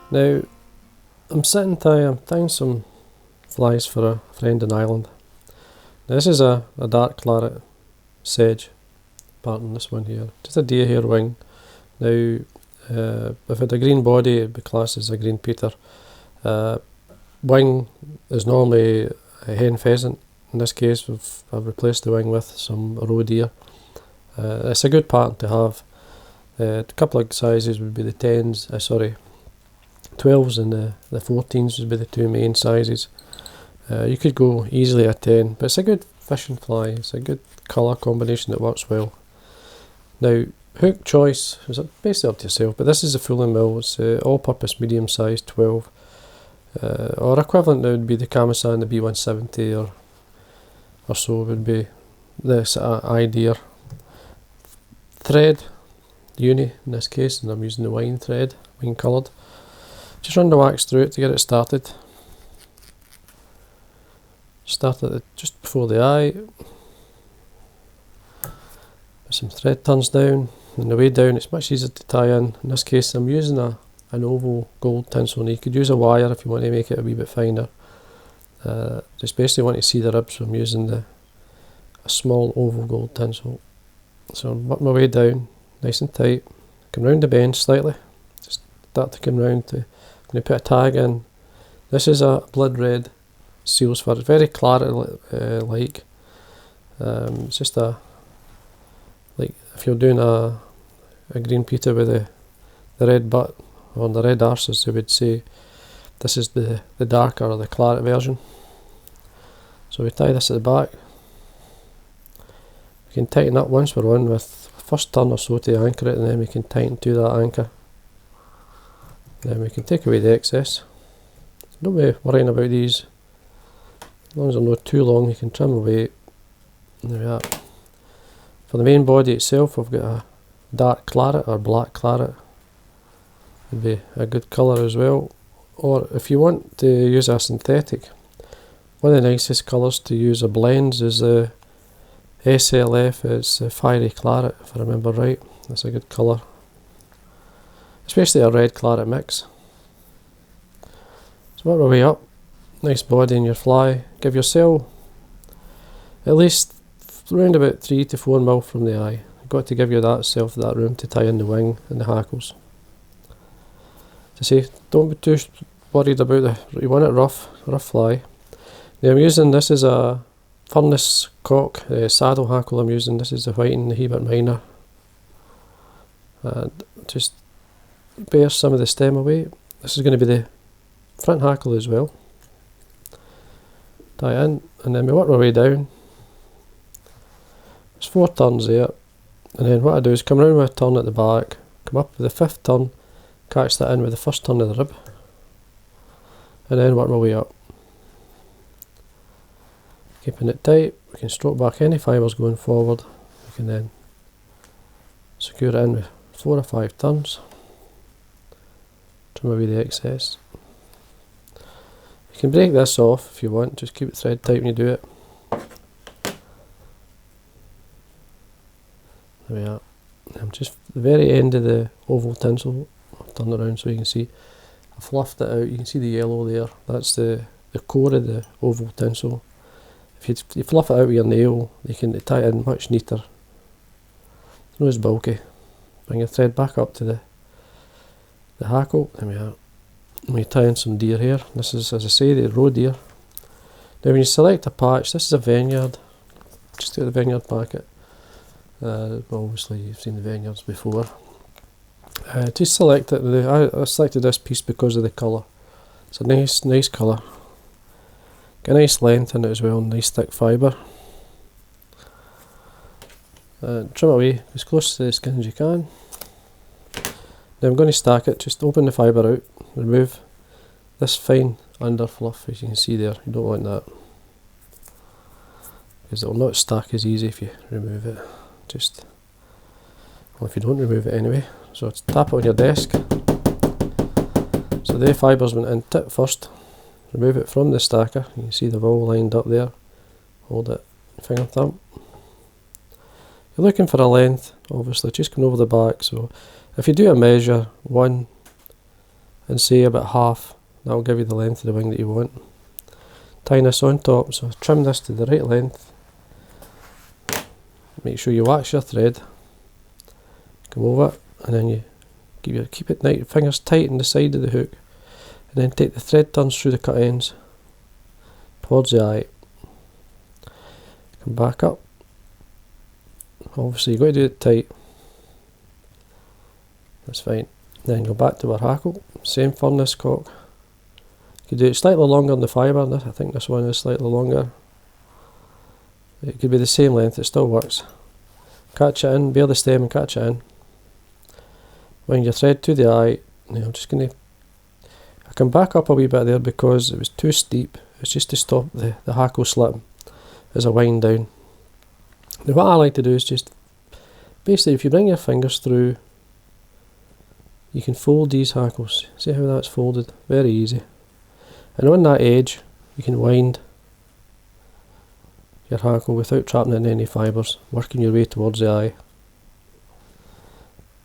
Now, I'm tying some flies for a friend in Ireland. Now, this is a dark claret sedge pattern, this one here. Just a deer hair wing. Now, if it had a green body, it'd be classed as a green peter. Wing is normally a hen pheasant. In this case, I've replaced the wing with some roe deer. It's a good pattern to have. A couple of sizes would be the 12s and the 14s would be the two main sizes. You could go easily a 10, but it's a good fishing fly. It's a good colour combination that works well. Now, hook choice is basically up to yourself, but this is a full and mill. It's all-purpose medium size 12, or equivalent would be the Camasan, the B170 or so would be this idea. Thread, uni in this case, and I'm using the wine thread, wine coloured. Just run the wax through it to get it started. Start at just before the eye. Some thread turns down, and the way down it's much easier to tie in. In this case I'm using an oval gold tinsel, and you could use a wire if you want to make it a wee bit finer. Just basically want to see the ribs, so I'm using a small oval gold tinsel. So I'm working my way down, nice and tight. Come round the bend slightly, just start to come round to. I'm going to put a tag in. This is a blood red seal's fur. It's very claret like. It's just like if you're doing a green peter with the red butt or the red arse, as they would say, this is the darker or the claret version. So we tie this at the back. We can tighten up once we're on with first turn or so to anchor it, and then we can tighten to that anchor. Then we can take away the excess. Don't be worrying about these. As long as they're not too long, you can trim away. There we are. For the main body itself, we've got a dark claret or black claret. Would be a good colour as well. Or if you want to use a synthetic, one of the nicest colours to use a blends is the SLF. It's a fiery claret, if I remember right. That's a good colour, especially a red claret mix. So work our way up. Nice body in your fly. Give yourself at least around about 3 to 4 mil from the eye. You've got to give yourself that room to tie in the wing and the hackles. To say, don't be too worried about you want it rough fly. Now I'm using, this is a furnace cock saddle hackle I'm using. This is the white and the Hebert minor. And just bear some of the stem away. This is going to be the front hackle as well. Tie in, and then we work our way down. There's 4 turns there, and then what I do is come round with a turn at the back, come up with the 5th turn, catch that in with the 1st turn of the rib, and then work my way up. Keeping it tight, we can stroke back any fibres going forward. We can then secure it in with 4 or 5 turns, trim away the excess. You can break this off if you want, just keep it thread tight when you do it. There we are. I'm just at the very end of the oval tinsel. I'll turn it around so you can see. I fluffed it out, you can see the yellow there. That's the core of the oval tinsel. If you fluff it out with your nail, you can tie it in much neater. It's not as bulky. Bring your thread back up to the hackle. There we are. And we tie in some deer hair. This is, as I say, the roe deer. Now when you select a patch, this is a vineyard. Just take the vineyard packet. Well, obviously you've seen the vineyards before. Just select it. I selected this piece because of the colour. It's a nice colour. Got a nice length in it as well, nice thick fibre. Trim away as close to the skin as you can. Now I'm going to stack it. Just open the fibre out, remove this fine under fluff, as you can see there. You don't want that, because it will not stack as easy if you remove it. Well, if you don't remove it anyway. So tap it on your desk. So the fibres went in tip first. Remove it from the stacker. You can see they've all lined up there. Hold it, finger thumb. You're looking for a length, obviously, just going over the back. So if you do a measure, 1 and say about half. That'll give you the length of the wing that you want. Tying this on top, so trim this to the right length. Make sure you wax your thread. Come over, and then you keep it nice, fingers tight in the side of the hook, and then take the thread turns through the cut ends towards the eye. Come back up. Obviously you've got to do it tight. That's fine. Then go back to our hackle, same furnace cock. You could do it slightly longer on the fibre. I think this one is slightly longer. It could be the same length, it still works. Catch it in, bear the stem and catch it in. Wind your thread to the eye. Now I'm just going to, I can back up a wee bit there because it was too steep. It's just to stop the hackle slipping as I wind down. Now what I like to do is just, basically if you bring your fingers through, you can fold these hackles. See how that's folded? Very easy. And on that edge, you can wind your hackle without trapping it in any fibres, working your way towards the eye.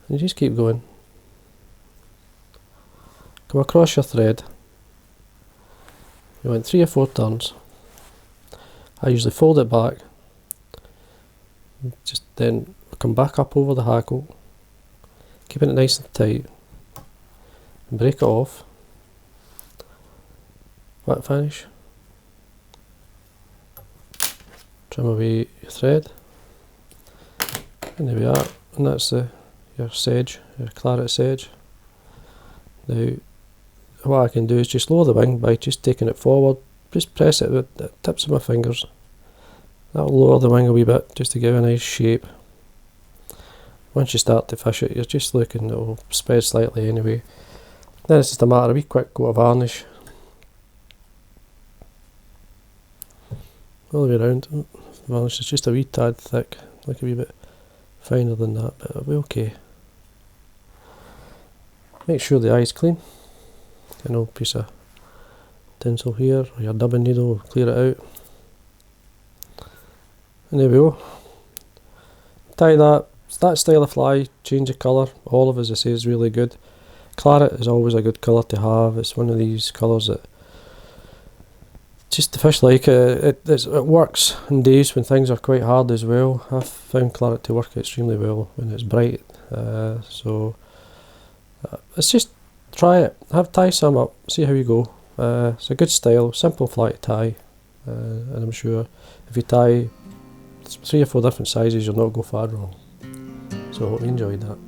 And you just keep going. Come across your thread. You want 3 or 4 turns. I usually fold it back. Just then come back up over the hackle, keeping it nice and tight, and break it off. Back finish. Trim away your thread, and there we are. And that's your sedge, your claret sedge. Now, what I can do is just lower the wing by just taking it forward. Just press it with the tips of my fingers. That'll lower the wing a wee bit just to give it a nice shape. Once you start to fish it, you're just looking, it'll spread slightly anyway. Then it's just a matter of a wee quick coat of varnish all the way around. The varnish is just a wee tad thick, like a wee bit finer than that, but it'll be okay. Make sure the eye's clean. An old piece of tinsel here, or your dubbing needle will clear it out. And there we go. Tie that style of fly, change the colour. Olive, as I say, is really good. Claret is always a good colour to have. It's one of these colours that just the fish like it. It works on days when things are quite hard as well. I've found claret to work extremely well when it's bright. It's just try it. Tie some up, see how you go. It's a good style, simple fly to tie, and I'm sure if you tie 3 or 4 different sizes, you'll not go far wrong. So I hope you enjoyed that.